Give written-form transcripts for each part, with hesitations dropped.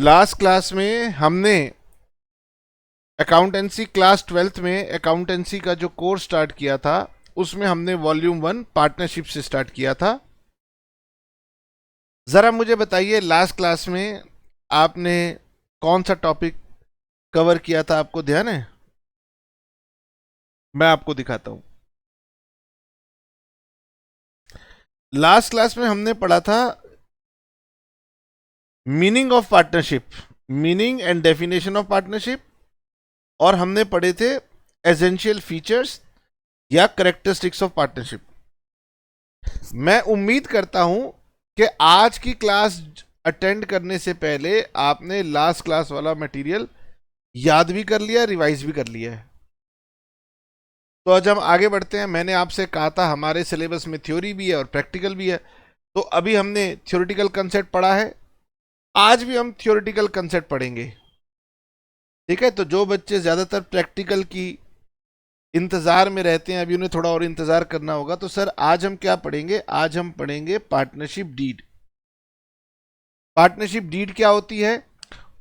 Last class में हमने accountancy class 12th में अकाउंटेंसी का जो कोर्स स्टार्ट किया था उसमें हमने वॉल्यूम 1 पार्टनरशिप से स्टार्ट किया था। ज़रा मुझे बताइए लास्ट क्लास में आपने कौन सा टॉपिक कवर किया था, आपको ध्यान है? मैं आपको दिखाता हूं। लास्ट क्लास में हमने पढ़ा था meaning of partnership, meaning and definition of partnership, और हमने पढ़े थे एसेंशियल फीचर्स या करेक्टरिस्टिक्स ऑफ पार्टनरशिप। मैं उम्मीद करता हूं कि आज की क्लास अटेंड करने से पहले आपने लास्ट क्लास वाला मटेरियल याद भी कर लिया, रिवाइज भी कर लिया है। तो आज हम आगे बढ़ते हैं। मैंने आपसे कहा था हमारे सिलेबस में थ्योरी भी है और प्रैक्टिकल भी है। तो अभी हमने थ्योरेटिकल कंसेप्ट पढ़ा है, आज भी हम थ्योरेटिकल कंसेप्ट पढ़ेंगे। ठीक है, तो जो बच्चे ज़्यादातर प्रैक्टिकल की इंतज़ार में रहते हैं, अभी उन्हें थोड़ा और इंतज़ार करना होगा। तो सर आज हम क्या पढ़ेंगे? आज हम पढ़ेंगे पार्टनरशिप डीड। पार्टनरशिप डीड क्या होती है,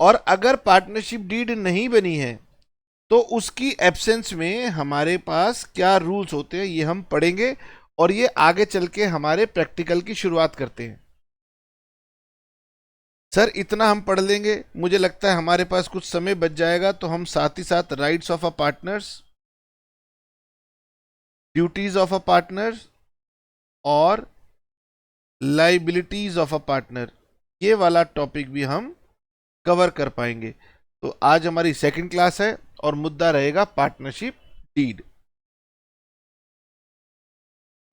और अगर पार्टनरशिप डीड नहीं बनी है तो उसकी एब्सेंस में हमारे पास क्या रूल्स होते हैं, ये हम पढ़ेंगे। और ये आगे चल के हमारे प्रैक्टिकल की शुरुआत करते हैं। सर इतना हम पढ़ लेंगे, मुझे लगता है हमारे पास कुछ समय बच जाएगा, तो हम साथ ही साथ rights of a partners, duties of a partner और लाइबिलिटीज ऑफ अ पार्टनर, ये वाला टॉपिक भी हम कवर कर पाएंगे। तो आज हमारी सेकंड क्लास है और मुद्दा रहेगा पार्टनरशिप डीड।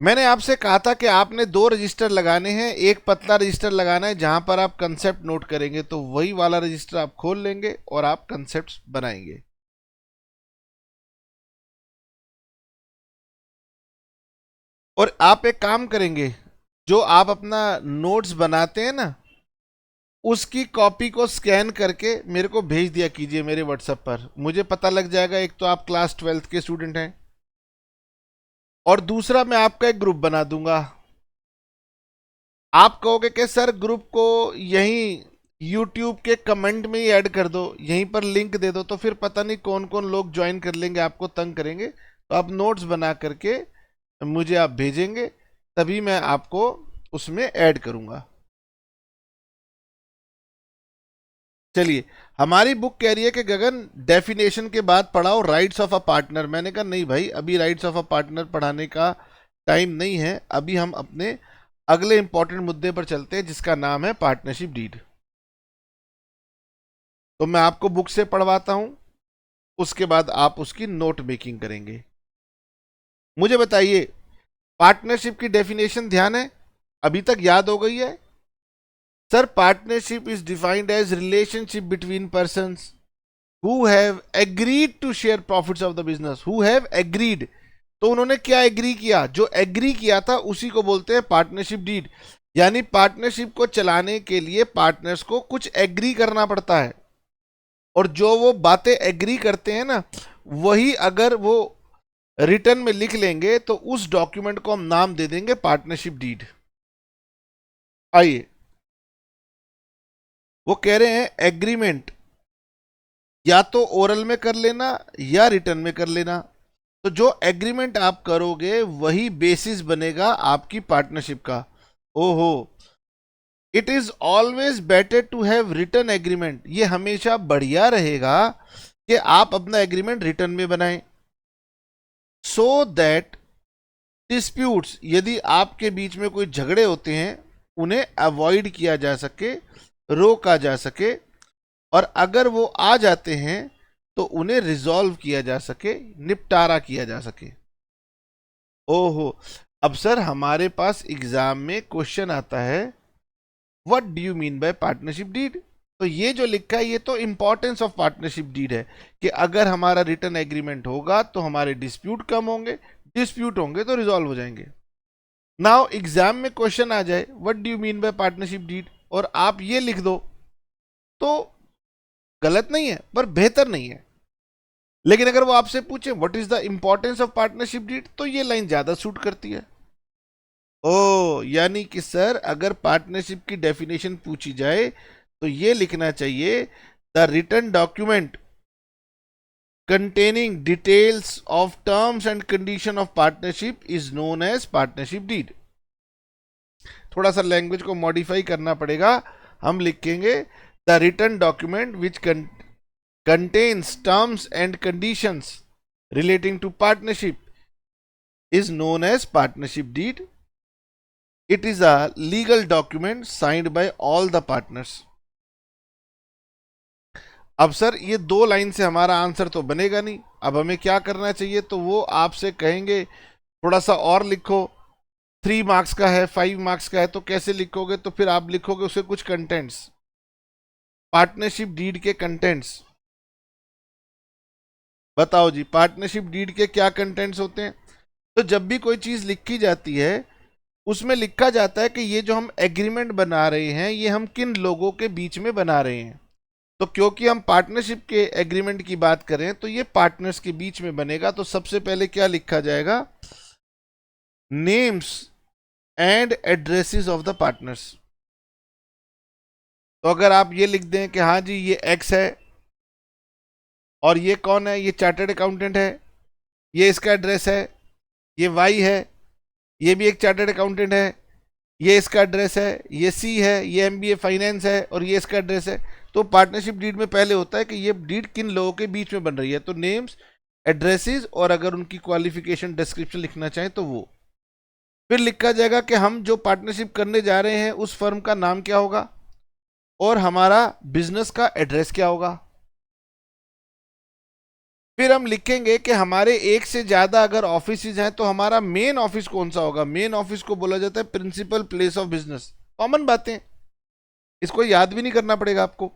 मैंने आपसे कहा था कि आपने 2 रजिस्टर लगाने हैं। एक पतला रजिस्टर लगाना है जहां पर आप कंसेप्ट नोट करेंगे, तो वही वाला रजिस्टर आप खोल लेंगे और आप कंसेप्ट बनाएंगे। और आप एक काम करेंगे, जो आप अपना नोट्स बनाते हैं ना, उसकी कॉपी को स्कैन करके मेरे को भेज दिया कीजिए मेरे व्हाट्सएप पर। मुझे पता लग जाएगा, एक तो आप क्लास 12th के स्टूडेंट हैं, और दूसरा मैं आपका एक ग्रुप बना दूंगा। आप कहोगे कि सर ग्रुप को यहीं यूट्यूब के कमेंट में ही ऐड कर दो, यहीं पर लिंक दे दो, तो फिर पता नहीं कौन कौन लोग ज्वाइन कर लेंगे, आपको तंग करेंगे। तो आप नोट्स बना करके मुझे आप भेजेंगे, तभी मैं आपको उसमें ऐड करूंगा। चलिए, हमारी बुक कह रही है कि गगन डेफिनेशन के बाद पढ़ाओ राइट्स ऑफ अ पार्टनर। मैंने कहा नहीं भाई, अभी राइट्स ऑफ अ पार्टनर पढ़ाने का टाइम नहीं है। अभी हम अपने अगले इंपॉर्टेंट मुद्दे पर चलते हैं, जिसका नाम है पार्टनरशिप डीड। तो मैं आपको बुक से पढ़वाता हूं, उसके बाद आप उसकी नोट मेकिंग करेंगे। मुझे बताइए, पार्टनरशिप की डेफिनेशन ध्यान है, अभी तक याद हो गई है? Sir partnership is defined as relationship between persons who have agreed to share profits of the business, who have agreed। तो उन्होंने क्या एग्री किया? जो एग्री किया था उसी को बोलते हैं पार्टनरशिप डीड। यानी पार्टनरशिप को चलाने के लिए पार्टनर्स को कुछ एग्री करना पड़ता है, और जो वो बातें एग्री करते हैं ना, वही अगर वो रिटर्न में लिख लेंगे तो उस डॉक्यूमेंट को हम नाम दे देंगे पार्टनरशिप डीड। आइए, वो कह रहे हैं एग्रीमेंट या तो ओरल में कर लेना या रिटर्न में कर लेना। तो जो एग्रीमेंट आप करोगे वही बेसिस बनेगा आपकी पार्टनरशिप का। ओहो, it is always better to have written agreement. ये हमेशा बढ़िया रहेगा कि आप अपना एग्रीमेंट रिटर्न में बनाएं, सो दैट डिस्प्यूट्स, यदि आपके बीच में कोई झगड़े होते हैं, उन्हें अवॉइड किया जा सके, रोका जा सके, और अगर वो आ जाते हैं तो उन्हें रिजॉल्व किया जा सके, निपटारा किया जा सके। ओहो, अब सर हमारे पास एग्जाम में क्वेश्चन आता है, what do you mean by partnership deed? तो ये जो लिखा है ये तो इंपॉर्टेंस ऑफ पार्टनरशिप डीड है, कि अगर हमारा रिटर्न एग्रीमेंट होगा तो हमारे डिस्प्यूट कम होंगे, डिस्प्यूट होंगे तो रिजॉल्व हो जाएंगे। नाउ एग्जाम में क्वेश्चन आ जाए what do you mean by partnership deed, और आप ये लिख दो, तो गलत नहीं है पर बेहतर नहीं है। लेकिन अगर वो आपसे पूछे what is the importance of partnership deed, तो ये लाइन ज्यादा सूट करती है। ओ, यानी कि सर अगर पार्टनरशिप की डेफिनेशन पूछी जाए तो ये लिखना चाहिए the written document containing details of terms and condition of partnership is known as partnership deed. थोड़ा सा लैंग्वेज को मॉडिफाई करना पड़ेगा, हम लिखेंगे the written document which contains terms and conditions relating to partnership is known as partnership deed. It is a legal document signed by all the partners. अब sir ये 2 line से हमारा आंसर तो बनेगा नहीं, अब हमें क्या करना चाहिए, तो वो आपसे कहेंगे थोड़ा सा और लिखो, 3 मार्क्स का है, 5 मार्क्स का है, तो कैसे लिखोगे, तो फिर आप लिखोगे उसके कुछ कंटेंट्स, पार्टनरशिप डीड के कंटेंट्स। बताओ जी, पार्टनरशिप डीड के क्या कंटेंट्स होते हैं? तो जब भी कोई चीज लिखी जाती है उसमें लिखा जाता है कि ये जो हम एग्रीमेंट बना रहे हैं ये हम किन लोगों के बीच में बना रहे हैं। तो क्योंकि हम पार्टनरशिप के एग्रीमेंट की बात करें तो ये पार्टनर्स के बीच में बनेगा, तो सबसे पहले क्या लिखा जाएगा, names and addresses of the partners. तो अगर आप ये लिख दें कि हाँ जी ये एक्स है और ये कौन है, ये चार्टर्ड अकाउंटेंट है, ये इसका एड्रेस है, ये वाई है, ये भी एक चार्टर्ड अकाउंटेंट है, ये इसका एड्रेस है, ये सी है, ये एमबीए फाइनेंस है और ये इसका एड्रेस है। तो पार्टनरशिप डीड में पहले होता है कि ये डीड किन लोगों के बीच में बन रही है, तो नेम्स, एड्रेसेस और अगर उनकी क्वालिफिकेशन डिस्क्रिप्शन लिखना चाहें तो वो। फिर लिखा जाएगा कि हम जो पार्टनरशिप करने जा रहे हैं उस फर्म का नाम क्या होगा और हमारा बिजनेस का एड्रेस क्या होगा। फिर हम लिखेंगे कि हमारे एक से ज्यादा अगर ऑफिसेज हैं तो हमारा मेन ऑफिस कौन सा होगा। मेन ऑफिस को बोला जाता है principal place of business. Common बातें, इसको याद भी नहीं करना पड़ेगा आपको।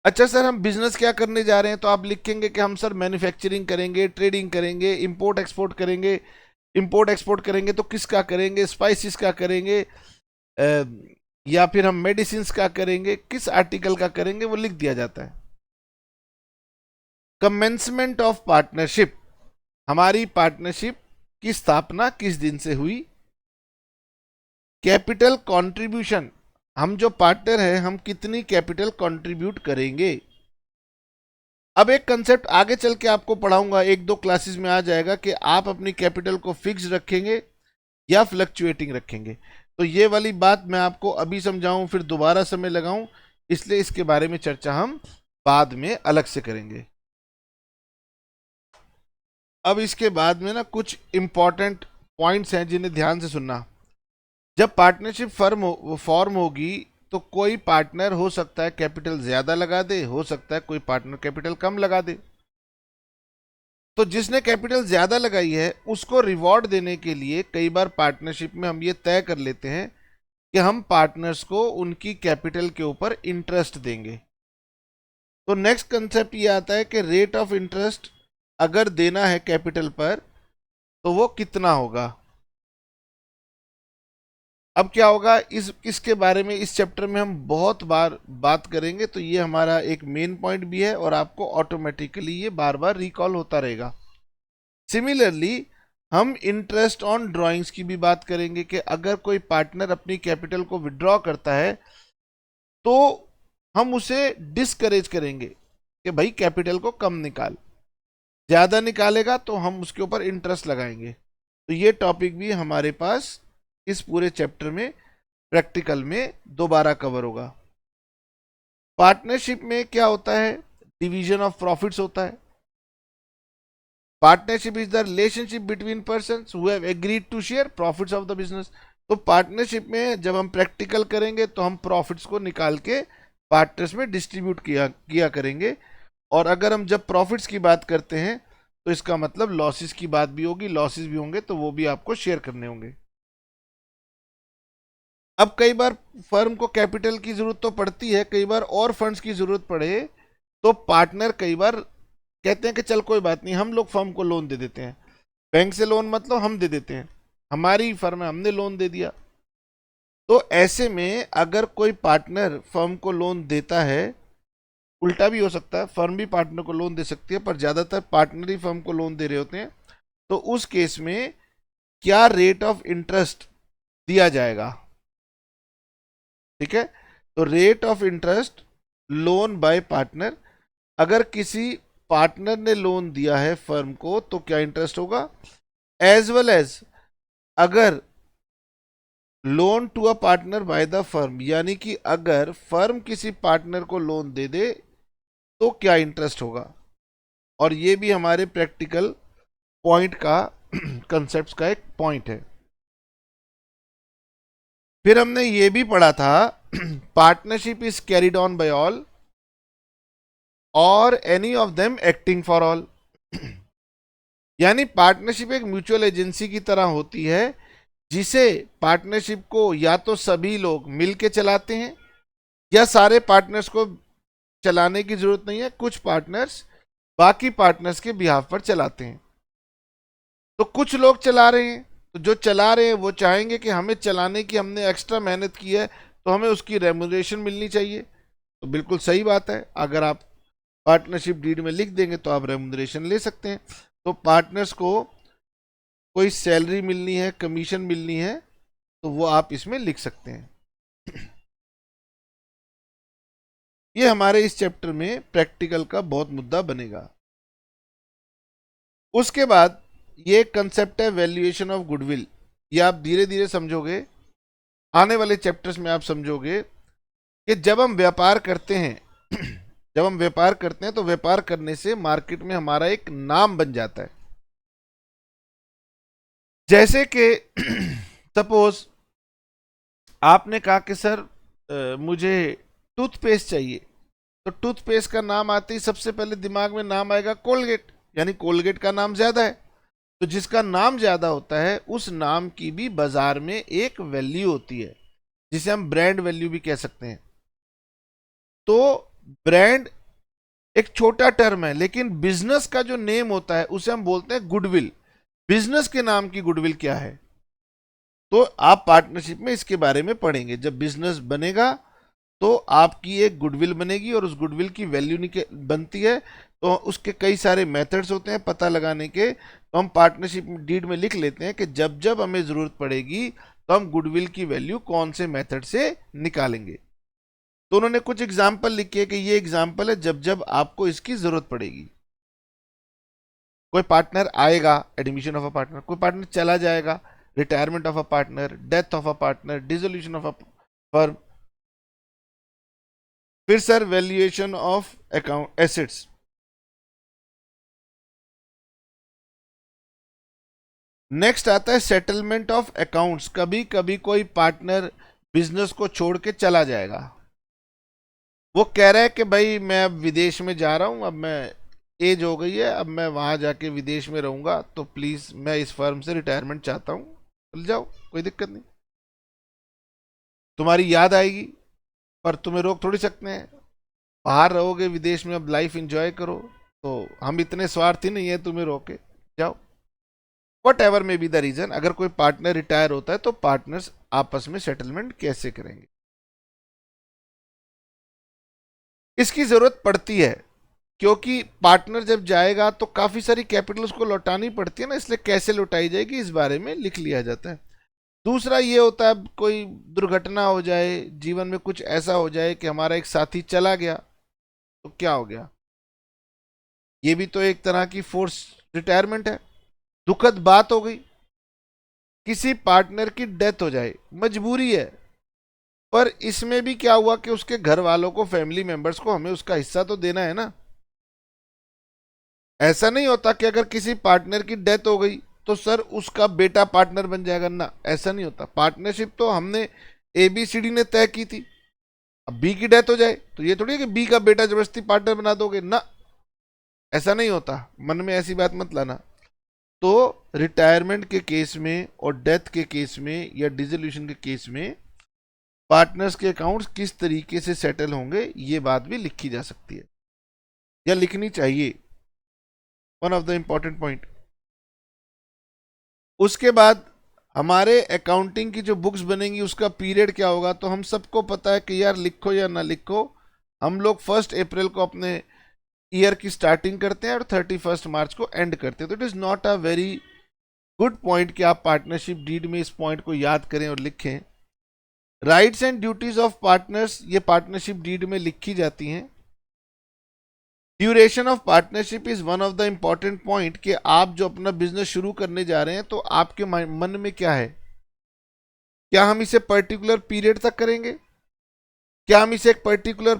अच्छा सर हम बिजनेस क्या करने जा रहे हैं, तो आप लिखेंगे कि हम सर मैन्युफैक्चरिंग करेंगे, ट्रेडिंग करेंगे, इंपोर्ट एक्सपोर्ट करेंगे। इंपोर्ट एक्सपोर्ट करेंगे तो किसका करेंगे, स्पाइसेस का करेंगे या फिर हम मेडिसिन का करेंगे, किस आर्टिकल का करेंगे वो लिख दिया जाता है। कमेंसमेंट ऑफ पार्टनरशिप, हमारी पार्टनरशिप की स्थापना किस दिन से हुई। कैपिटल कंट्रीब्यूशन, हम जो पार्टनर हैं हम कितनी कैपिटल कंट्रीब्यूट करेंगे। अब एक कंसेप्ट आगे चल के आपको पढ़ाऊंगा, 1-2 क्लासेस में आ जाएगा कि आप अपनी कैपिटल को फिक्स रखेंगे या फ्लक्चुएटिंग रखेंगे। तो ये वाली बात मैं आपको अभी समझाऊं फिर दोबारा समय लगाऊं, इसलिए इसके बारे में चर्चा हम बाद में अलग से करेंगे। अब इसके बाद में ना कुछ इंपॉर्टेंट पॉइंट्स हैं जिन्हें ध्यान से सुनना। जब पार्टनरशिप फॉर्म होगी तो कोई पार्टनर हो सकता है कैपिटल ज्यादा लगा दे, हो सकता है कोई पार्टनर कैपिटल कम लगा दे। तो जिसने कैपिटल ज्यादा लगाई है उसको रिवॉर्ड देने के लिए कई बार पार्टनरशिप में हम ये तय कर लेते हैं कि हम पार्टनर्स को उनकी कैपिटल के ऊपर इंटरेस्ट देंगे। तो नेक्स्ट कंसेप्ट ये आता है कि रेट ऑफ इंटरेस्ट अगर देना है कैपिटल पर तो वो कितना होगा। अब क्या होगा, इसके बारे में इस चैप्टर में हम बहुत बार बात करेंगे, तो ये हमारा एक मेन पॉइंट भी है और आपको ऑटोमेटिकली ये बार बार रिकॉल होता रहेगा। सिमिलरली हम इंटरेस्ट ऑन ड्राइंग्स की भी बात करेंगे कि अगर कोई पार्टनर अपनी कैपिटल को विड्रॉ करता है तो हम उसे डिस्करेज करेंगे कि भाई कैपिटल को कम निकाल, ज्यादा निकालेगा तो हम उसके ऊपर इंटरेस्ट लगाएंगे। तो ये टॉपिक भी हमारे पास इस पूरे चैप्टर में प्रैक्टिकल में दोबारा कवर होगा। पार्टनरशिप में क्या होता है, डिवीजन ऑफ प्रॉफिट्स होता है। Partnership is the relationship between persons who have agreed to share profits of the business. तो पार्टनरशिप में जब हम प्रैक्टिकल करेंगे तो हम प्रॉफिट्स को निकाल के पार्टनर्स में डिस्ट्रीब्यूट किया करेंगे। और अगर हम जब प्रॉफिट्स की बात करते हैं तो इसका मतलब लॉसेस की बात भी होगी, लॉसेस भी होंगे तो वो भी आपको शेयर करने होंगे। अब कई बार फर्म को कैपिटल की जरूरत तो पड़ती है, कई बार और फंड्स की जरूरत पड़े तो पार्टनर कई बार कहते हैं कि चल कोई बात नहीं, हम लोग फर्म को लोन दे देते हैं। बैंक से लोन मतलब हम दे देते हैं, हमारी फर्म है हमने लोन दे दिया। तो ऐसे में अगर कोई पार्टनर फर्म को लोन देता है, उल्टा भी हो सकता है, फर्म भी पार्टनर को लोन दे सकती है, पर ज्यादातर पार्टनर ही फर्म को लोन दे रहे होते हैं। तो उस केस में क्या रेट ऑफ इंटरेस्ट दिया जाएगा, ठीक है। तो rate of interest loan by partner, अगर किसी पार्टनर ने लोन दिया है फर्म को तो क्या इंटरेस्ट होगा, एज वेल एज अगर loan to a partner by the firm, यानी कि अगर फर्म किसी पार्टनर को लोन दे दे तो क्या इंटरेस्ट होगा। और ये भी हमारे प्रैक्टिकल पॉइंट का कंसेप्ट का एक पॉइंट है। फिर हमने ये भी पढ़ा था partnership is carried on by all और any of them acting for all. यानी पार्टनरशिप एक म्यूचुअल एजेंसी की तरह होती है जिसे पार्टनरशिप को या तो सभी लोग मिलके चलाते हैं या सारे पार्टनर्स को चलाने की जरूरत नहीं है, कुछ पार्टनर्स बाकी पार्टनर्स के बिहाफ पर चलाते हैं। तो कुछ लोग चला रहे हैं, तो जो चला रहे हैं वो चाहेंगे कि हमें चलाने की हमने एक्स्ट्रा मेहनत की है तो हमें उसकी रेम्यूनरेशन मिलनी चाहिए। तो बिल्कुल सही बात है, अगर आप पार्टनरशिप डीड में लिख देंगे तो आप रेम्यूनरेशन ले सकते हैं। तो पार्टनर्स को कोई सैलरी मिलनी है, कमीशन मिलनी है, तो वो आप इसमें लिख सकते हैं। ये हमारे इस चैप्टर में प्रैक्टिकल का बहुत मुद्दा बनेगा। उसके बाद ये कंसेप्ट है वैल्यूएशन ऑफ गुडविल। ये आप धीरे धीरे समझोगे, आने वाले चैप्टर्स में आप समझोगे कि जब हम व्यापार करते हैं जब हम व्यापार करते हैं तो व्यापार करने से मार्केट में हमारा एक नाम बन जाता है। जैसे कि सपोज आपने कहा कि सर मुझे टूथपेस्ट चाहिए, तो टूथपेस्ट का नाम आते ही सबसे पहले दिमाग में नाम आएगा कोलगेट, यानी कोलगेट का नाम ज्यादा है। तो जिसका नाम ज्यादा होता है उस नाम की भी बाजार में एक वैल्यू होती है जिसे हम ब्रांड वैल्यू भी कह सकते हैं। तो ब्रांड एक छोटा टर्म है, लेकिन बिजनेस का जो नेम होता है उसे हम बोलते हैं गुडविल। बिजनेस के नाम की गुडविल क्या है, तो आप पार्टनरशिप में इसके बारे में पढ़ेंगे। जब बिजनेस बनेगा तो आपकी एक गुडविल बनेगी और उस गुडविल की वैल्यू बनती है। तो उसके कई सारे मेथड्स होते हैं पता लगाने के, तो हम पार्टनरशिप डीड में लिख लेते हैं कि जब जब हमें जरूरत पड़ेगी तो हम गुडविल की वैल्यू कौन से मेथड से निकालेंगे। तो उन्होंने कुछ एग्जाम्पल लिखे है कि ये एग्जाम्पल है जब जब आपको इसकी जरूरत पड़ेगी। कोई पार्टनर आएगा, एडमिशन ऑफ अ पार्टनर, कोई पार्टनर चला जाएगा, retirement of a partner, death of a partner, dissolution of a firm. फिर sir valuation of account assets. Next आता है सेटलमेंट ऑफ अकाउंट्स। कभी कभी कोई पार्टनर बिजनेस को छोड़ के चला जाएगा, वो कह रहा है कि भाई मैं अब विदेश में जा रहा हूं, अब मैं एज हो गई है, अब मैं वहां जाके विदेश में रहूंगा, तो प्लीज मैं इस फर्म से रिटायरमेंट चाहता हूं, चल जाओ, कोई दिक्कत नहीं, तुम्हारी याद आएगी पर तुम्हें रोक थोड़ी सकते हैं, बाहर रहोगे विदेश में, अब लाइफ एंजॉय करो, तो हम इतने स्वार्थी नहीं है तुम्हें रोके, जाओ। Whatever may be the reason, अगर कोई पार्टनर रिटायर होता है तो पार्टनर्स आपस में सेटलमेंट कैसे करेंगे, इसकी जरूरत पड़ती है क्योंकि पार्टनर जब जाएगा तो काफी सारी कैपिटल उसको लौटानी पड़ती है ना, इसलिए कैसे लौटाई जाएगी इस बारे में लिख लिया जाता है। दूसरा ये होता है कोई दुर्घटना हो जाए, जीवन में कुछ ऐसा हो जाए कि हमारा एक साथी चला गया, तो क्या हो गया, ये भी तो एक तरह की फोर्स रिटायरमेंट है। दुखद बात हो गई, किसी पार्टनर की डेथ हो जाए, मजबूरी है, पर इसमें भी क्या हुआ कि उसके घर वालों को, फैमिली मेंबर्स को हमें उसका हिस्सा तो देना है ना। ऐसा नहीं होता कि अगर किसी पार्टनर की डेथ हो गई तो सर उसका बेटा पार्टनर बन जाएगा ना, ऐसा नहीं होता। पार्टनरशिप तो हमने ABCD ने तय की थी, अब बी की डेथ हो जाए तो ये थोड़ी है कि बी का बेटा जबरदस्ती पार्टनर बना दोगे ना, ऐसा नहीं होता, मन में ऐसी बात मत लाना। तो रिटायरमेंट के केस में और डेथ के केस में या डिसोल्यूशन के केस में पार्टनर्स के अकाउंट्स किस तरीके से सेटल होंगे ये बात भी लिखी जा सकती है या लिखनी चाहिए, one of the important point. उसके बाद हमारे अकाउंटिंग की जो बुक्स बनेंगी उसका पीरियड क्या होगा, तो हम सबको पता है कि यार लिखो या ना लिखो, हम लोग 1 अप्रैल को अपने ईयर की स्टार्टिंग करते हैं और 31 मार्च को एंड करते हैं। तो it is not a very good point कि आप पार्टनरशिप डीड में इस पॉइंट को याद करें और लिखें rights and duties of partners, ये पार्टनरशिप डीड में लिखी जाती हैं। Duration of partnership is one of the important point, कि आप जो अपना बिजनेस शुरू करने जा रहे हैं तो आपके मन में क्या है, क्या हम इसे पर्टिकुलर पीरियड तक करेंगे, क्या हम इसे एक पर्टिकुलर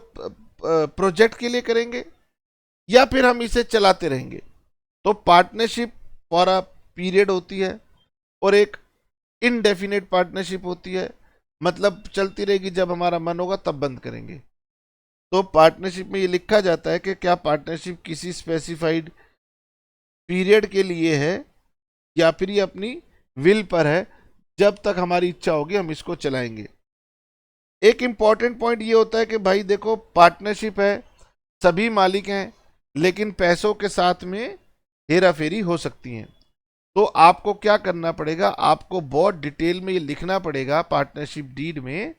प्रोजेक्ट के लिए करेंगे, या फिर हम इसे चलाते रहेंगे। तो पार्टनरशिप फॉर अ पीरियड होती है और एक इनडेफिनेट पार्टनरशिप होती है, मतलब चलती रहेगी, जब हमारा मन होगा तब बंद करेंगे। तो पार्टनरशिप में ये लिखा जाता है कि क्या पार्टनरशिप किसी स्पेसिफाइड पीरियड के लिए है या फिर ये अपनी विल पर है, जब तक हमारी इच्छा होगी हम इसको चलाएंगे। एक इंपॉर्टेंट पॉइंट ये होता है कि भाई देखो, पार्टनरशिप है, सभी मालिक हैं, लेकिन पैसों के साथ में हेरा फेरी हो सकती है। तो आपको क्या करना पड़ेगा, आपको बहुत डिटेल में ये लिखना पड़ेगा पार्टनरशिप डीड में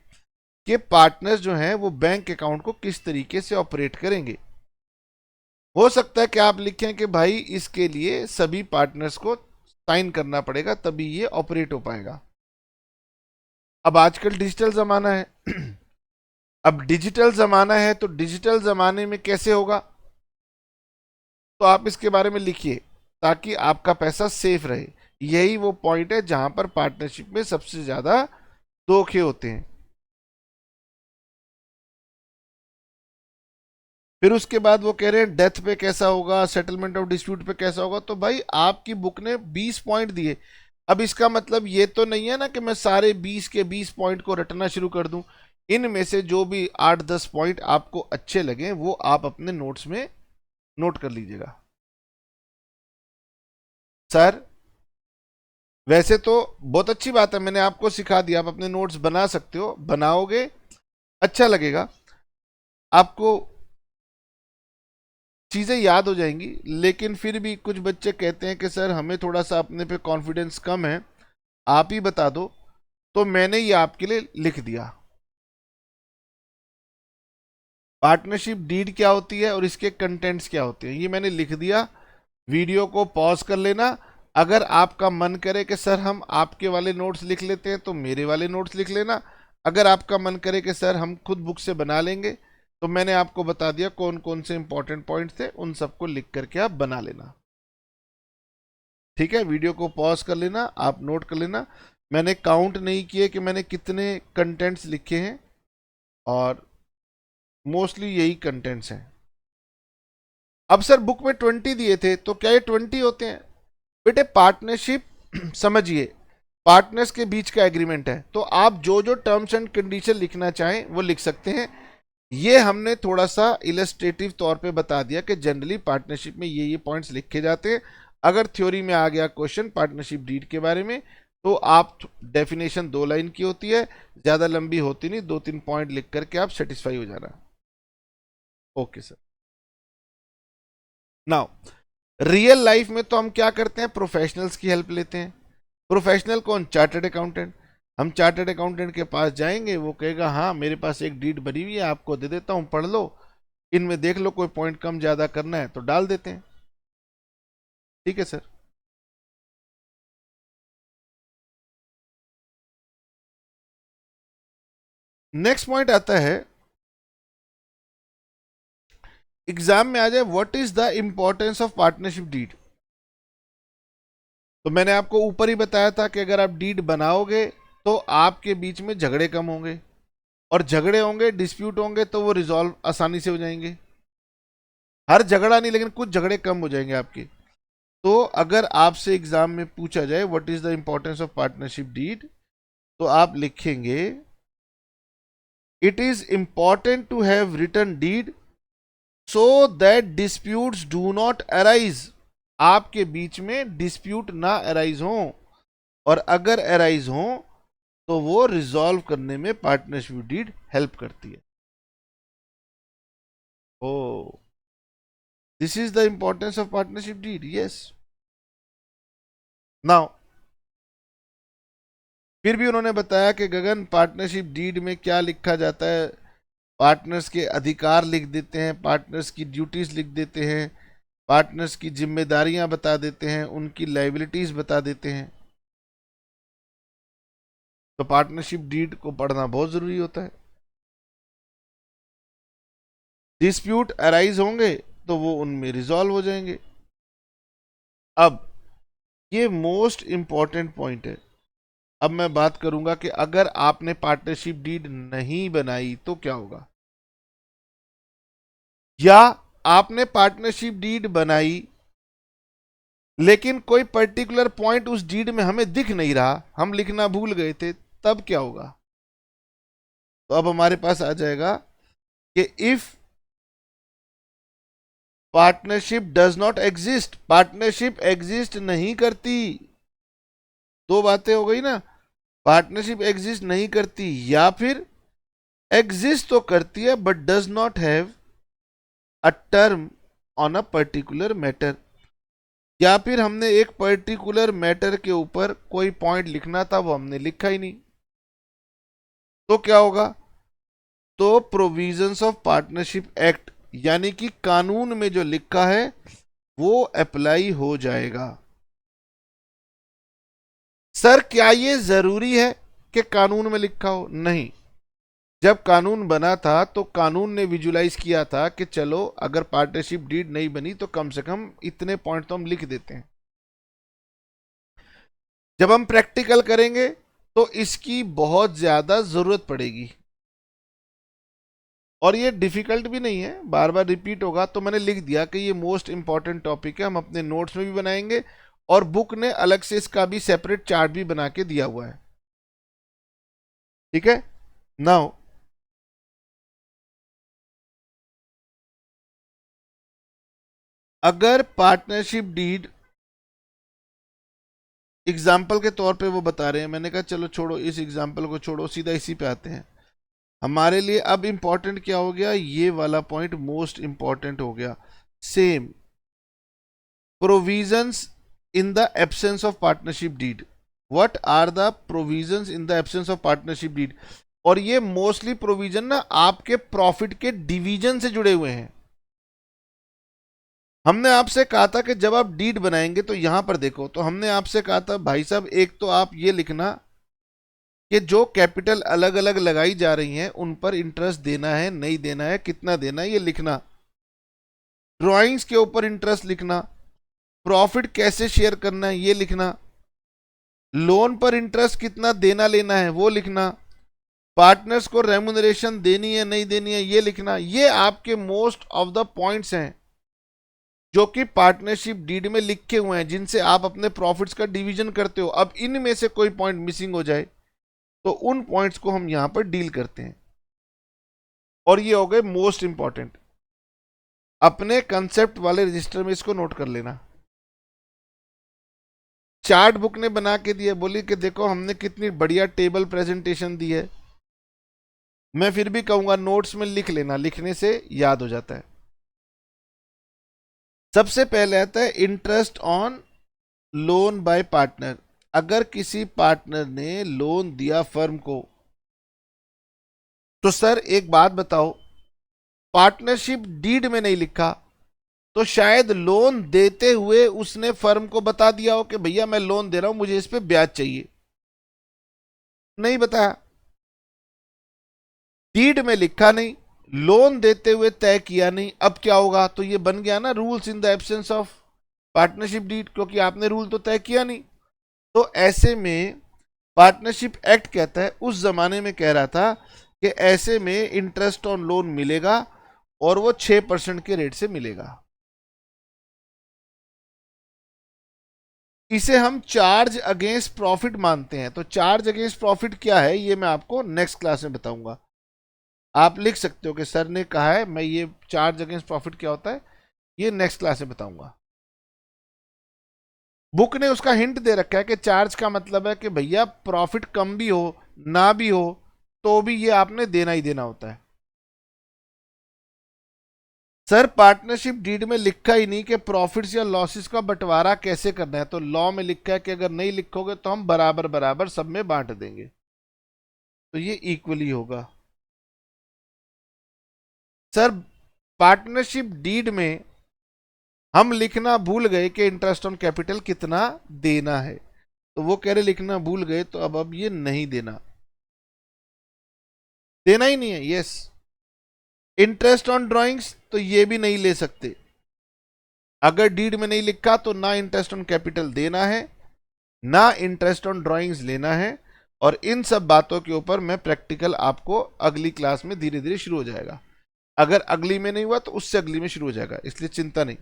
कि पार्टनर्स जो हैं वो बैंक अकाउंट को किस तरीके से ऑपरेट करेंगे। हो सकता है कि आप लिखें कि भाई इसके लिए सभी पार्टनर्स को साइन करना पड़ेगा, तभी ये ऑपरेट हो पाएगा। अब आजकल डिजिटल जमाना है अब डिजिटल जमाना है तो डिजिटल जमाने में कैसे होगा, तो आप इसके बारे में लिखिए ताकि आपका पैसा सेफ रहे। यही वो पॉइंट है जहां पर पार्टनरशिप में सबसे ज्यादा धोखे होते हैं। फिर उसके बाद वो कह रहे हैं डेथ पे कैसा होगा, सेटलमेंट ऑफ डिस्प्यूट पे कैसा होगा। तो भाई आपकी बुक ने 20 पॉइंट दिए। अब इसका मतलब ये तो नहीं है ना कि मैं सारे 20 के 20 पॉइंट को रटना शुरू कर दूं। इनमें से जो भी 8-10 पॉइंट आपको अच्छे लगे वो आप अपने नोट्स में नोट कर लीजिएगा। सर वैसे तो बहुत अच्छी बात है, मैंने आपको सिखा दिया, आप अपने नोट्स बना सकते हो, बनाओगे अच्छा लगेगा, आपको चीज़ें याद हो जाएंगी। लेकिन फिर भी कुछ बच्चे कहते हैं कि सर हमें थोड़ा सा अपने पे कॉन्फिडेंस कम है, आप ही बता दो। तो मैंने ये आपके लिए लिख दिया, पार्टनरशिप डीड क्या होती है और इसके कंटेंट्स क्या होते हैं, ये मैंने लिख दिया। वीडियो को पॉज कर लेना। अगर आपका मन करे कि सर हम आपके वाले नोट्स लिख लेते हैं तो मेरे वाले नोट्स लिख लेना। अगर आपका मन करे कि सर हम खुद बुक से बना लेंगे, तो मैंने आपको बता दिया कौन कौन से इंपॉर्टेंट पॉइंट्स थे, उन सबको लिख करके आप बना लेना। ठीक है, वीडियो को पॉज कर लेना, आप नोट कर लेना। मैंने काउंट नहीं किए कि मैंने कितने कंटेंट्स लिखे हैं, और मोस्टली यही कंटेंट्स हैं। अब सर बुक में 20 दिए थे, तो क्या ये 20 होते हैं? बेटे पार्टनरशिप समझिए, पार्टनर्स के बीच का एग्रीमेंट है, तो आप जो जो टर्म्स एंड कंडीशन लिखना चाहें वो लिख सकते हैं। ये हमने थोड़ा सा इलस्ट्रेटिव तौर पे बता दिया कि जनरली पार्टनरशिप में ये पॉइंट्स लिखे जाते हैं। अगर थ्योरी में आ गया क्वेश्चन पार्टनरशिप डीड के बारे में, तो आप डेफिनेशन 2 लाइन की होती है, ज़्यादा लंबी होती नहीं, 2-3 पॉइंट लिख करके आप सेटिस्फाई हो जाना। Okay sir. Now real life में तो हम क्या करते हैं, प्रोफेशनल्स की हेल्प लेते हैं। प्रोफेशनल कौन? Chartered accountant. हम चार्टर्ड अकाउंटेंट के पास जाएंगे, वो कहेगा हाँ मेरे पास एक डीड बनी हुई है, आपको दे देता हूँ, पढ़ लो, इनमें देख लो, कोई पॉइंट कम ज़्यादा करना है तो डाल देते हैं। ठीक है सर। नेक्स्ट पॉइंट आता है, एग्जाम में आ जाए, what is the importance of partnership deed. तो मैंने आपको ऊपर ही बताया था कि अगर आप डीड बनाओगे तो आपके बीच में झगड़े कम होंगे, और झगड़े होंगे, डिस्प्यूट होंगे, तो वो रिजॉल्व आसानी से हो जाएंगे। हर झगड़ा नहीं, लेकिन कुछ झगड़े कम हो जाएंगे आपके। तो अगर आपसे एग्जाम में पूछा जाए what is the importance of partnership deed, तो आप लिखेंगे it is important to have written deed so that disputes do not arise. आपके बीच में डिस्प्यूट ना अराइज हो, और अगर अराइज हो तो वो रिजॉल्व करने में पार्टनरशिप डीड हेल्प करती है। Oh, this is the importance of partnership deed. Yes. Now फिर भी उन्होंने बताया कि गगन पार्टनरशिप डीड में क्या लिखा जाता है, पार्टनर्स के अधिकार लिख देते हैं, पार्टनर्स की ड्यूटीज लिख देते हैं, पार्टनर्स की जिम्मेदारियां बता देते हैं, उनकी लाइबिलिटीज बता देते हैं। तो पार्टनरशिप डीड को पढ़ना बहुत जरूरी होता है। डिस्प्यूट अराइज होंगे तो वो उनमें रिजॉल्व हो जाएंगे। अब ये मोस्ट इंपॉर्टेंट पॉइंट है। अब मैं बात करूंगा कि अगर आपने पार्टनरशिप डीड नहीं बनाई तो क्या होगा, या आपने पार्टनरशिप डीड बनाई लेकिन कोई पर्टिकुलर पॉइंट उस डीड में हमें दिख नहीं रहा, हम लिखना भूल गए थे, तब क्या होगा। तो अब हमारे पास आ जाएगा कि if partnership does not exist, partnership exist नहीं करती, दो बातें हो गई ना, पार्टनरशिप एग्जिस्ट नहीं करती या फिर एग्जिस्ट तो करती है but does not have a term on a particular matter, या फिर हमने एक पर्टिकुलर मैटर के ऊपर कोई पॉइंट लिखना था वो हमने लिखा ही नहीं, तो क्या होगा, तो प्रोविजंस ऑफ पार्टनरशिप एक्ट यानी कि कानून में जो लिखा है वो अप्लाई हो जाएगा। सर क्या ये जरूरी है कि कानून में लिखा हो? नहीं। जब कानून बना था तो कानून ने विजुलाइज किया था कि चलो अगर पार्टनरशिप डीड नहीं बनी तो कम से कम इतने पॉइंट तो हम लिख देते हैं। जब हम प्रैक्टिकल करेंगे तो इसकी बहुत ज्यादा जरूरत पड़ेगी, और ये डिफिकल्ट भी नहीं है, बार बार रिपीट होगा, तो मैंने लिख दिया कि ये मोस्ट इंपॉर्टेंट टॉपिक है, हम अपने नोट्स में भी बनाएंगे और बुक ने अलग से इसका भी सेपरेट चार्ट भी बना के दिया हुआ है। ठीक है। नाउ अगर पार्टनरशिप डीड एग्जाम्पल के तौर पे वो बता रहे हैं, मैंने कहा चलो छोड़ो इस एग्जाम्पल को, छोड़ो सीधा इसी पे आते हैं। हमारे लिए अब इंपॉर्टेंट क्या हो गया, ये वाला पॉइंट मोस्ट इंपॉर्टेंट हो गया। Same provisions in the absence of partnership deed, what are the provisions in the absence of partnership deed. और ये मोस्टली प्रोविजन ना आपके प्रॉफिट के डिवीजन से जुड़े हुए हैं। हमने आपसे कहा था कि जब आप डीड बनाएंगे तो यहां पर देखो, तो हमने आपसे कहा था भाई साहब एक तो आप ये लिखना कि जो कैपिटल अलग अलग लगाई जा रही हैं उन पर इंटरेस्ट देना है नहीं देना है, कितना देना है ये लिखना, ड्राइंग्स के ऊपर इंटरेस्ट लिखना, प्रॉफिट कैसे शेयर करना है ये लिखना, लोन पर इंटरेस्ट कितना देना लेना है वो लिखना, पार्टनर्स को रेमुनरेशन देनी है नहीं देनी है ये लिखना। ये आपके मोस्ट ऑफ द पॉइंट्स हैं जो कि पार्टनरशिप डीड में लिखे हुए हैं, जिनसे आप अपने प्रॉफिट्स का डिवीजन करते हो। अब इनमें से कोई पॉइंट मिसिंग हो जाए तो उन पॉइंट्स को हम यहां पर डील करते हैं, और ये हो गए मोस्ट इंपॉर्टेंट। अपने कंसेप्ट वाले रजिस्टर में इसको नोट कर लेना। चार्ट बुक ने बना के दिया, बोली कि देखो हमने कितनी बढ़िया टेबल प्रेजेंटेशन दी है। मैं फिर भी कहूंगा नोट्स में लिख लेना, लिखने से याद हो जाता है। सबसे पहले आता है interest on loan by partner. अगर किसी पार्टनर ने लोन दिया फर्म को, तो सर एक बात बताओ, पार्टनरशिप डीड में नहीं लिखा तो शायद लोन देते हुए उसने फर्म को बता दिया हो कि भैया मैं लोन दे रहा हूं, मुझे इस पे ब्याज चाहिए। नहीं बताया, डीड में लिखा नहीं, लोन देते हुए तय किया नहीं। अब क्या होगा, तो ये बन गया ना rules in the absence of partnership deed, क्योंकि आपने रूल तो तय किया नहीं। तो ऐसे में पार्टनरशिप एक्ट कहता है, उस जमाने में कह रहा था कि ऐसे में इंटरेस्ट ऑन लोन मिलेगा और वो 6% के रेट से मिलेगा। इसे हम चार्ज अगेंस्ट प्रॉफिट मानते हैं। तो चार्ज अगेंस्ट प्रॉफिट क्या है ये मैं आपको नेक्स्ट क्लास में बताऊंगा। आप लिख सकते हो कि सर ने कहा है, मैं ये चार्ज अगेंस्ट प्रॉफिट क्या होता है ये नेक्स्ट क्लास में बताऊंगा। बुक ने उसका हिंट दे रखा है कि चार्ज का मतलब है कि भैया प्रॉफिट कम भी हो ना भी हो तो भी ये आपने देना ही देना होता है। सर पार्टनरशिप डीड में लिखा ही नहीं कि प्रॉफिट्स या लॉसेस का बंटवारा कैसे करना है, तो लॉ में लिखा है कि अगर नहीं लिखोगे तो हम बराबर बराबर सब में बांट देंगे, तो ये इक्वली होगा। सर पार्टनरशिप डीड में हम लिखना भूल गए कि इंटरेस्ट ऑन कैपिटल कितना देना है। तो वो कह रहे लिखना भूल गए, तो अब ये नहीं देना, देना ही नहीं है। यस। इंटरेस्ट ऑन ड्राइंग्स तो ये भी नहीं ले सकते, अगर डीड में नहीं लिखा तो ना इंटरेस्ट ऑन कैपिटल देना है, ना इंटरेस्ट ऑन ड्राइंग्स लेना है। और इन सब बातों के ऊपर मैं प्रैक्टिकल आपको अगली क्लास में धीरे धीरे शुरू हो जाएगा। अगर अगली में नहीं हुआ तो उससे अगली में शुरू हो जाएगा, इसलिए चिंता नहीं।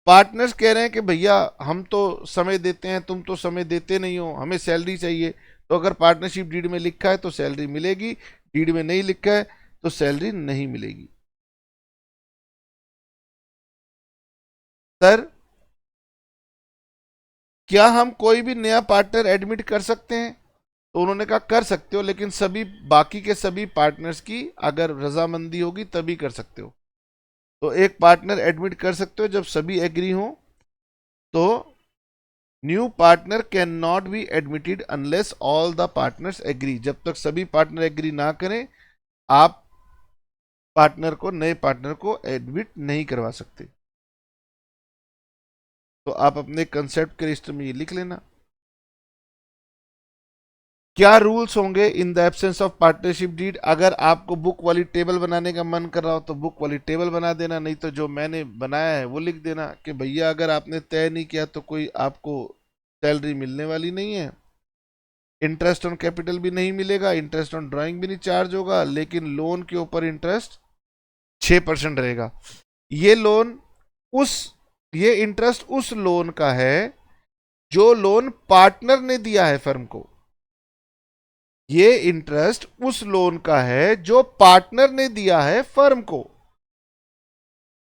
पार्टनर्स कह रहे हैं कि भैया हम तो समय देते हैं, तुम तो समय देते नहीं हो, हमें सैलरी चाहिए। तो अगर पार्टनरशिप डीड में लिखा है तो सैलरी मिलेगी, डीड में नहीं लिखा है तो सैलरी नहीं मिलेगी। सर क्या हम कोई भी नया पार्टनर एडमिट कर सकते हैं? तो उन्होंने कहा कर सकते हो, लेकिन सभी बाकी के सभी पार्टनर्स की अगर रजामंदी होगी तभी कर सकते हो। तो एक पार्टनर एडमिट कर सकते हो जब सभी एग्री हो। तो new partner cannot be admitted unless all the partners agree. जब तक सभी पार्टनर एग्री ना करें, आप पार्टनर को, नए पार्टनर को एडमिट नहीं करवा सकते। तो आप अपने कंसेप्ट के रजिस्टर में ये लिख लेना। क्या रूल्स होंगे in the absence of partnership deed? अगर आपको बुक वाली टेबल बनाने का मन कर रहा हो तो बुक वाली टेबल बना देना, नहीं तो जो मैंने बनाया है वो लिख देना कि भैया अगर आपने तय नहीं किया तो कोई आपको सैलरी मिलने वाली नहीं है, इंटरेस्ट ऑन कैपिटल भी नहीं मिलेगा, इंटरेस्ट ऑन ड्राइंग भी नहीं चार्ज होगा, लेकिन लोन के ऊपर इंटरेस्ट 6% रहेगा। ये लोन उस ये इंटरेस्ट उस लोन का है जो लोन पार्टनर ने दिया है फर्म को। ये इंटरेस्ट उस लोन का है जो पार्टनर ने दिया है फर्म को।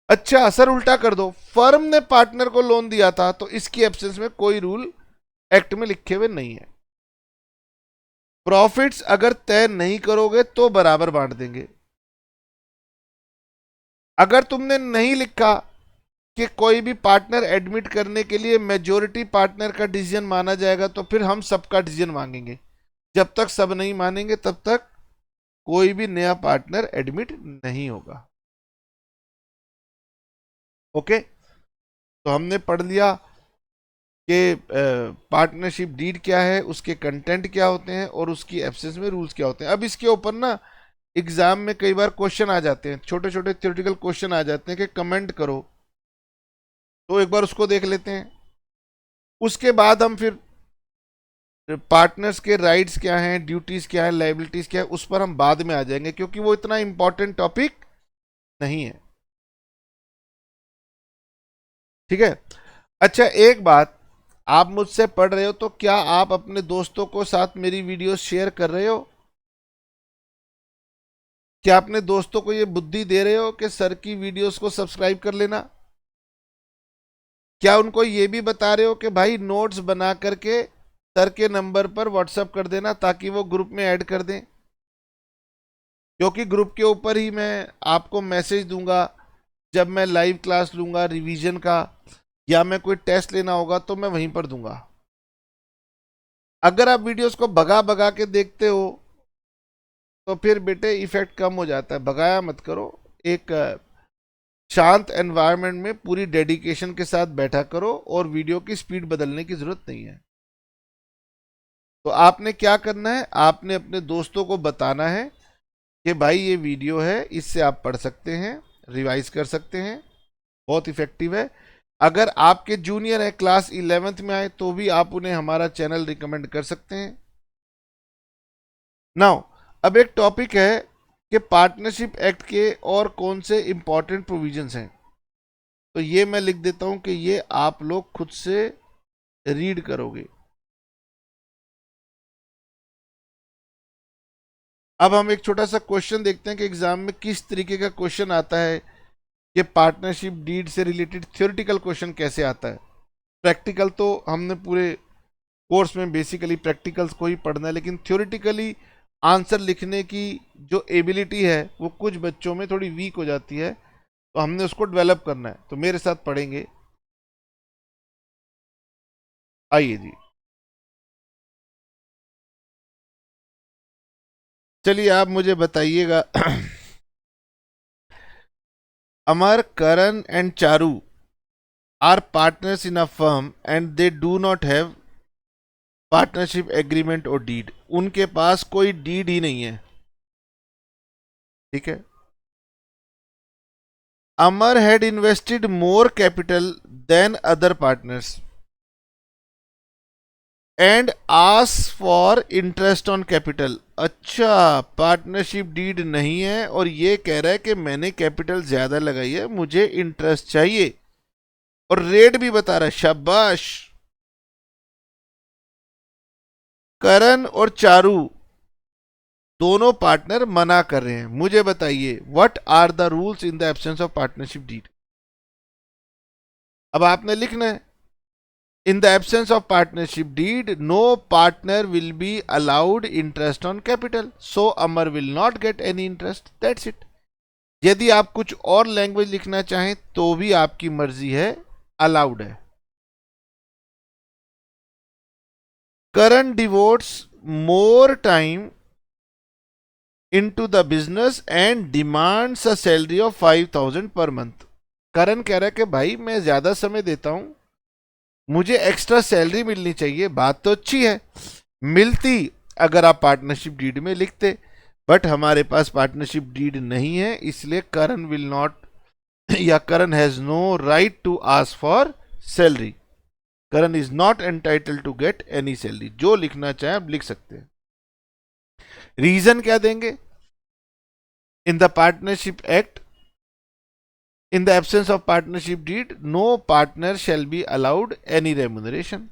अच्छा सर उल्टा कर दो, फर्म ने पार्टनर को लोन दिया था तो इसकी एब्सेंस में कोई रूल एक्ट में लिखे हुए नहीं है। प्रॉफिट्स अगर तय नहीं करोगे तो बराबर बांट देंगे। अगर तुमने नहीं लिखा कि कोई भी पार्टनर एडमिट करने के लिए मेजोरिटी पार्टनर का डिसीजन माना जाएगा, तो फिर हम सबका डिसीजन मांगेंगे। जब तक सब नहीं मानेंगे तब तक कोई भी नया पार्टनर एडमिट नहीं होगा। ओके, तो हमने पढ़ लिया कि पार्टनरशिप डीड क्या है, उसके कंटेंट क्या होते हैं और उसकी एब्सेंस में रूल्स क्या होते हैं। अब इसके ऊपर ना एग्जाम में कई बार क्वेश्चन आ जाते हैं, छोटे छोटे थ्योरेटिकल क्वेश्चन आ जाते हैं कि कमेंट करो, तो एक बार उसको देख लेते हैं। उसके बाद हम फिर पार्टनर्स के राइट्स क्या हैं, ड्यूटीज क्या है, लाइबिलिटीज क्या है, उस पर हम बाद में आ जाएंगे क्योंकि वो इतना इंपॉर्टेंट टॉपिक नहीं है। ठीक है। अच्छा एक बात, आप मुझसे पढ़ रहे हो तो क्या आप अपने दोस्तों को साथ मेरी वीडियो शेयर कर रहे हो? क्या अपने दोस्तों को ये बुद्धि दे रहे हो कि सर की वीडियोस को सब्सक्राइब कर लेना? क्या उनको ये भी बता रहे हो कि भाई नोट्स बना करके सर के नंबर पर व्हाट्सएप कर देना ताकि वो ग्रुप में ऐड कर दें? क्योंकि ग्रुप के ऊपर ही मैं आपको मैसेज दूंगा जब मैं लाइव क्लास लूंगा रिवीजन का, या मैं कोई टेस्ट लेना होगा तो मैं वहीं पर दूंगा। अगर आप वीडियोस को भगा भगा के देखते हो तो फिर बेटे इफेक्ट कम हो जाता है। भगाया मत करो, एक शांत एनवायरनमेंट में पूरी डेडिकेशन के साथ बैठा करो और वीडियो की स्पीड बदलने की जरूरत नहीं है। तो आपने क्या करना है, आपने अपने दोस्तों को बताना है कि भाई ये वीडियो है, इससे आप पढ़ सकते हैं, रिवाइज कर सकते हैं, बहुत इफेक्टिव है। अगर आपके जूनियर है क्लास 11th में आए तो भी आप उन्हें हमारा चैनल रिकमेंड कर सकते हैं। नाउ अब एक टॉपिक है कि पार्टनरशिप एक्ट के और कौन से इंपॉर्टेंट प्रोविजंस हैं। तो ये मैं लिख देता हूं कि ये आप लोग खुद से रीड करोगे। अब हम एक छोटा सा क्वेश्चन देखते हैं कि एग्जाम में किस तरीके का क्वेश्चन आता है, कि पार्टनरशिप डीड से रिलेटेड थ्योरेटिकल क्वेश्चन कैसे आता है। प्रैक्टिकल तो हमने पूरे कोर्स में बेसिकली प्रैक्टिकल्स को ही पढ़ना है, लेकिन थ्योरेटिकली आंसर लिखने की जो एबिलिटी है वो कुछ बच्चों में थोड़ी वीक हो जाती है, तो हमने उसको डेवलप करना है। तो मेरे साथ पढ़ेंगे, आइए जी। चलिए आप मुझे बताइएगा Amar, Karan and Charu are partners in a firm and they do not have partnership agreement और डीड, उनके पास कोई डीड ही नहीं है, ठीक है। Amar had invested more capital than other partners and ask for interest on capital. अच्छा, पार्टनरशिप डीड नहीं है और ये कह रहा है कि मैंने कैपिटल ज्यादा लगाई है, मुझे इंटरेस्ट चाहिए, और रेट भी बता रहा है। शाबाश। करण और चारू दोनों पार्टनर मना कर रहे हैं। मुझे बताइए what are the rules in the absence of partnership deed. अब आपने लिखना है in the absence of partnership deed no partner will be allowed interest on capital, so Amar will not get any interest, that's it। यदि आप कुछ और language लिखना चाहें तो भी आपकी मर्जी है, अलाउड है। Karan devotes more time into the business and demands a salary of 5,000 per month. करण कह रहा है कि भाई मैं ज्यादा समय देता हूं, मुझे एक्स्ट्रा सैलरी मिलनी चाहिए। बात तो अच्छी है, मिलती अगर आप पार्टनरशिप डीड में लिखते, बट हमारे पास पार्टनरशिप डीड नहीं है, इसलिए करण विल नॉट, या Karan has no right to ask for salary. Karan is not entitled to get any salary. जो लिखना चाहे आप लिख सकते हैं। रीजन क्या देंगे? In the partnership act, in the absence of partnership deed no partner shall be allowed any remuneration।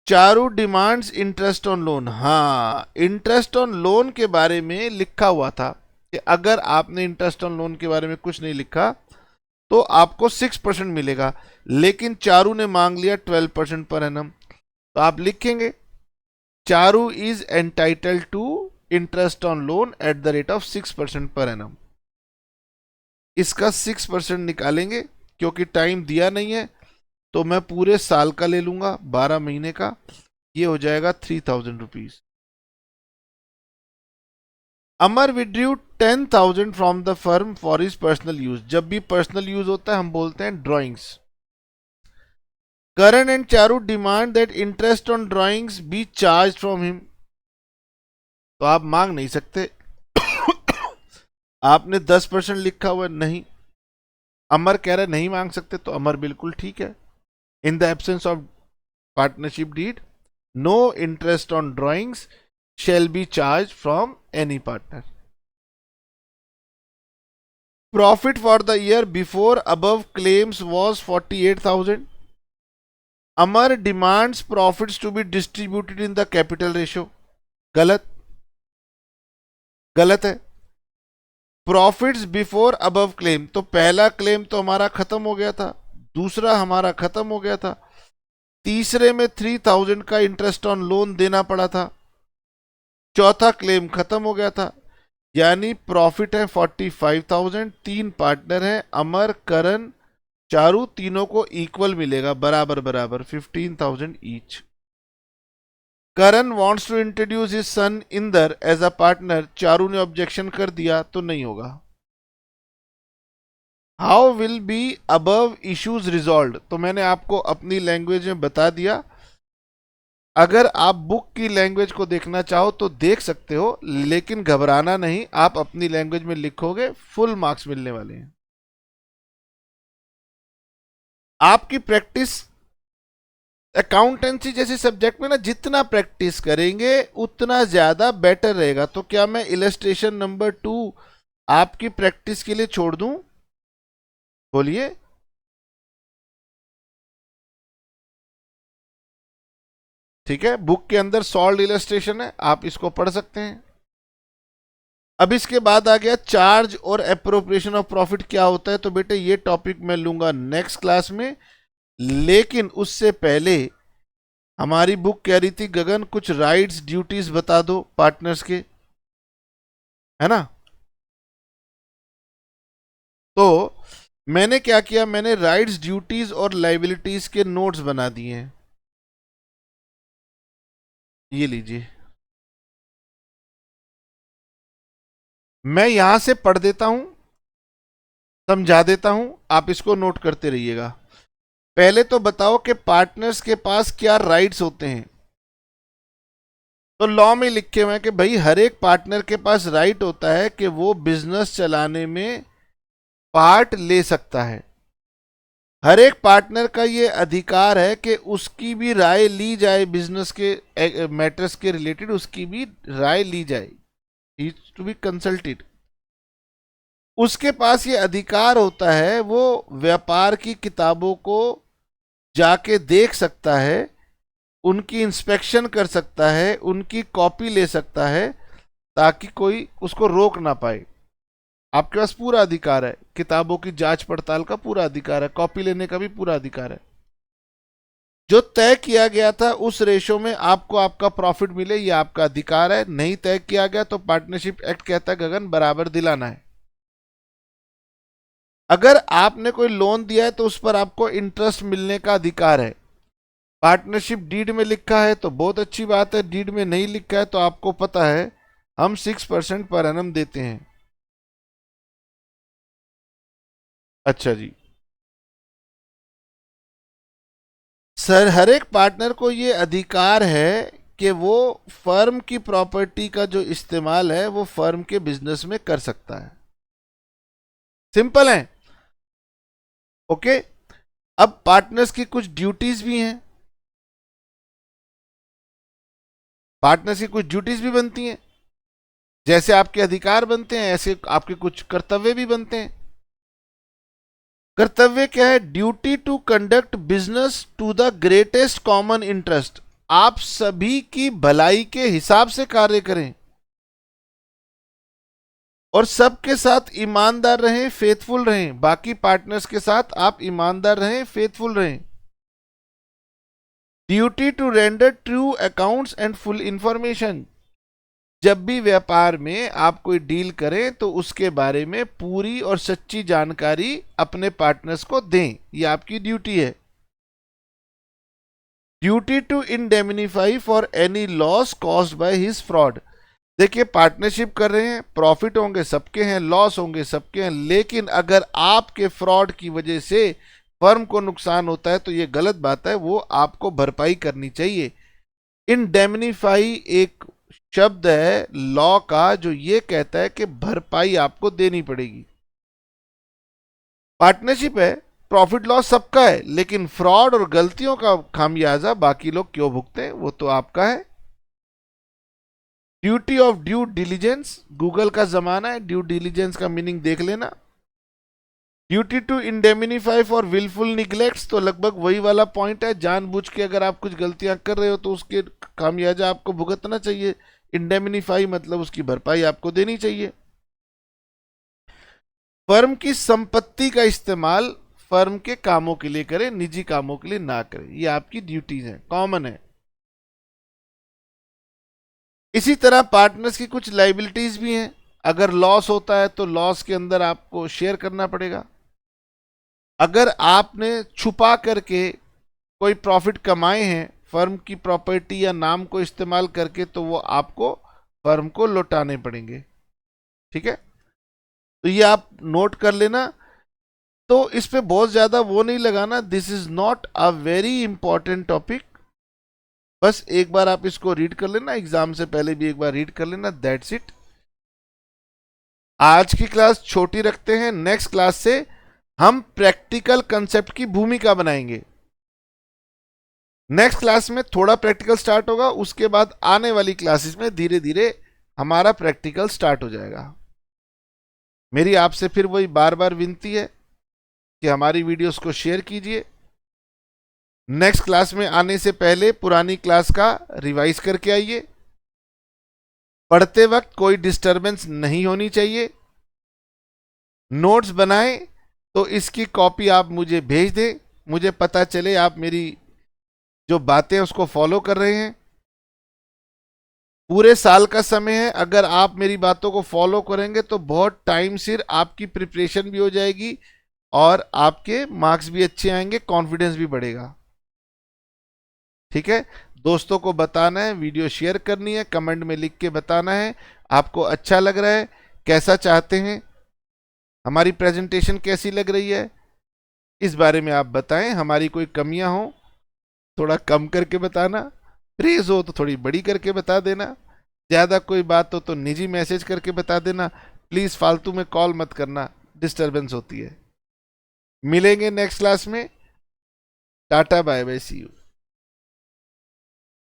Charu demands interest on loan. हाँ, इंटरेस्ट ऑन लोन के बारे में लिखा हुआ था कि अगर आपने इंटरेस्ट ऑन लोन के बारे में कुछ नहीं लिखा तो आपको 6% मिलेगा, लेकिन चारू ने मांग लिया 12% पर एनम, तो आप लिखेंगे Charu is entitled to interest on loan at the rate of 6% per annum. इसका 6% निकालेंगे, क्योंकि टाइम दिया नहीं है तो मैं पूरे साल का ले लूंगा, 12 महीने का, ये हो जाएगा 3,000 rupees. Amar withdrew 10,000 from the firm for his personal use. जब भी पर्सनल यूज होता है हम बोलते हैं drawings. Karan and Charu demand that interest on drawings B charge from him. तो आप मांग नहीं सकते आपने 10% लिखा हुआ नहीं, अमर कह रहा है नहीं मांग सकते, तो अमर बिल्कुल ठीक है। In the absence of partnership deed no interest on drawings shall be charge from any partner. Profit for the year before above claims was 48,000। Amar demands profits to be distributed in the capital ratio. गलत, गलत है। Profits before above claim, तो पहला claim तो हमारा खत्म हो गया था, दूसरा हमारा खत्म हो गया था, तीसरे में 3,000 का इंटरेस्ट ऑन लोन देना पड़ा था, चौथा क्लेम खत्म हो गया था, यानी प्रॉफिट है 45,000। 3 पार्टनर हैं, अमर, करण, चारू, तीनों को इक्वल मिलेगा, बराबर बराबर 15,000 each. Karan wants to introduce his son Inder as a partner. Charu ने ऑब्जेक्शन कर दिया तो नहीं होगा। How will be above issues resolve, तो मैंने आपको अपनी लैंग्वेज में बता दिया। अगर आप बुक की लैंग्वेज को देखना चाहो तो देख सकते हो, लेकिन घबराना नहीं, आप अपनी लैंग्वेज में लिखोगे फुल मार्क्स मिलने वाले हैं। आपकी प्रैक्टिस अकाउंटेंसी जैसे सब्जेक्ट में ना जितना प्रैक्टिस करेंगे उतना ज्यादा बेटर रहेगा। तो क्या मैं इलस्ट्रेशन नंबर 2 आपकी प्रैक्टिस के लिए छोड़ दूं? बोलिए। ठीक है, बुक के अंदर सॉल्व इलस्ट्रेशन है, आप इसको पढ़ सकते हैं। अब इसके बाद आ गया चार्ज और एप्रोप्रिएशन ऑफ प्रॉफिट क्या होता है। तो बेटे ये टॉपिक मैं लूंगा नेक्स्ट क्लास में, लेकिन उससे पहले हमारी बुक कह रही थी गगन कुछ राइट्स ड्यूटीज बता दो पार्टनर्स के, है ना। तो मैंने क्या किया, मैंने राइट्स ड्यूटीज और लाइबिलिटीज के नोट्स बना दिए हैं, ये लीजिए। मैं यहां से पढ़ देता हूं, समझा देता हूं, आप इसको नोट करते रहिएगा। पहले तो बताओ कि पार्टनर्स के पास क्या राइट्स होते हैं। तो लॉ में लिखे हुए हैं कि भाई हर एक पार्टनर के पास राइट होता है कि वो बिजनेस चलाने में पार्ट ले सकता है। हर एक पार्टनर का ये अधिकार है कि उसकी भी राय ली जाए, बिजनेस के मैटर्स के रिलेटेड उसकी भी राय ली जाए, टू बी कंसल्टेड। उसके पास ये अधिकार होता है, वो व्यापार की किताबों को जाके देख सकता है, उनकी इंस्पेक्शन कर सकता है, उनकी कॉपी ले सकता है, ताकि कोई उसको रोक ना पाए। आपके पास पूरा अधिकार है, किताबों की जांच पड़ताल का पूरा अधिकार है, कॉपी लेने का भी पूरा अधिकार है। जो तय किया गया था उस रेशो में आपको आपका प्रॉफिट मिले, ये आपका अधिकार है। नहीं तय किया गया तो पार्टनरशिप एक्ट कहता है गगन बराबर दिलाना है। अगर आपने कोई लोन दिया है तो उस पर आपको इंटरेस्ट मिलने का अधिकार है। पार्टनरशिप डीड में लिखा है तो बहुत अच्छी बात है, डीड में नहीं लिखा है तो आपको पता है हम 6% पर एनम देते हैं। अच्छा जी सर, हर एक पार्टनर को ये अधिकार है कि वो फर्म की प्रॉपर्टी का जो इस्तेमाल है वो फर्म के बिजनेस में कर सकता है। सिंपल है। ओके, अब पार्टनर्स की कुछ ड्यूटीज भी हैं, पार्टनर्स की कुछ ड्यूटीज भी बनती हैं। जैसे आपके अधिकार बनते हैं ऐसे आपके कुछ कर्तव्य भी बनते हैं। कर्तव्य क्या है? Duty to conduct business to the greatest common interest. आप सभी की भलाई के हिसाब से कार्य करें और सबके साथ ईमानदार रहें, फेथफुल रहें। बाकी पार्टनर्स के साथ आप ईमानदार रहें, फेथफुल रहें। Duty to render true accounts and full information. जब भी व्यापार में आप कोई डील करें तो उसके बारे में पूरी और सच्ची जानकारी अपने पार्टनर्स को दें, यह आपकी ड्यूटी है। Duty to indemnify for any loss caused by his fraud. देखिए, पार्टनरशिप कर रहे हैं, प्रॉफिट होंगे सबके हैं, लॉस होंगे सबके हैं, लेकिन अगर आपके फ्रॉड की वजह से फर्म को नुकसान होता है तो ये गलत बात है, वो आपको भरपाई करनी चाहिए। इंडेमनिफाई एक शब्द है लॉ का जो ये कहता है कि भरपाई आपको देनी पड़ेगी। पार्टनरशिप है, प्रॉफिट लॉस सबका है, लेकिन फ्रॉड और गलतियों का खामियाजा बाकी लोग क्यों भुगते हैं वो तो आपका है। Duty of due diligence, Google का जमाना है, ड्यू डिलीजेंस का मीनिंग देख लेना। Duty to इंडेमिनिफाई for wilful neglects, तो लगभग वही वाला पॉइंट है, जानबूझ के अगर आप कुछ गलतियां कर रहे हो तो उसके खामियाजा आपको भुगतना चाहिए। इंडेमिनिफाई मतलब उसकी भरपाई आपको देनी चाहिए। फर्म की संपत्ति का इस्तेमाल फर्म के कामों के लिए करें, निजी कामों के लिए ना करें, ये आपकी ड्यूटीज है, कॉमन है। इसी तरह पार्टनर्स की कुछ लाइबिलिटीज भी हैं। अगर लॉस होता है तो लॉस के अंदर आपको शेयर करना पड़ेगा। अगर आपने छुपा करके कोई प्रॉफिट कमाए हैं फर्म की प्रॉपर्टी या नाम को इस्तेमाल करके तो वो आपको फर्म को लौटाने पड़ेंगे। ठीक है, तो ये आप नोट कर लेना। तो इस पे बहुत ज्यादा वो नहीं लगाना, this is not a very important topic. बस एक बार आप इसको रीड कर लेना, एग्जाम से पहले भी एक बार रीड कर लेना, दैट्स इट। आज की क्लास छोटी रखते हैं, नेक्स्ट क्लास से हम प्रैक्टिकल कंसेप्ट की भूमिका बनाएंगे। नेक्स्ट क्लास में थोड़ा प्रैक्टिकल स्टार्ट होगा, उसके बाद आने वाली क्लासेस में धीरे धीरे हमारा प्रैक्टिकल स्टार्ट हो जाएगा। मेरी आपसे फिर वही बार बार विनती है कि हमारी वीडियोस को शेयर कीजिए। नेक्स्ट क्लास में आने से पहले पुरानी क्लास का रिवाइज करके आइए। पढ़ते वक्त कोई डिस्टरबेंस नहीं होनी चाहिए। नोट्स बनाएं तो इसकी कॉपी आप मुझे भेज दें, मुझे पता चले आप मेरी जो बातें उसको फॉलो कर रहे हैं। पूरे साल का समय है, अगर आप मेरी बातों को फॉलो करेंगे तो बहुत टाइम सिर आपकी प्रिपरेशन भी हो जाएगी और आपके मार्क्स भी अच्छे आएंगे, कॉन्फिडेंस भी बढ़ेगा। ठीक है, दोस्तों को बताना है, वीडियो शेयर करनी है, कमेंट में लिख के बताना है आपको अच्छा लग रहा है, कैसा चाहते हैं, हमारी प्रेजेंटेशन कैसी लग रही है, इस बारे में आप बताएं। हमारी कोई कमियां हो थोड़ा कम करके बताना, प्रेज हो तो थोड़ी बड़ी करके बता देना, ज़्यादा कोई बात हो तो निजी मैसेज करके बता देना। प्लीज़ फालतू में कॉल मत करना, डिस्टरबेंस होती है। मिलेंगे नेक्स्ट क्लास में। Tata bye bye, see you.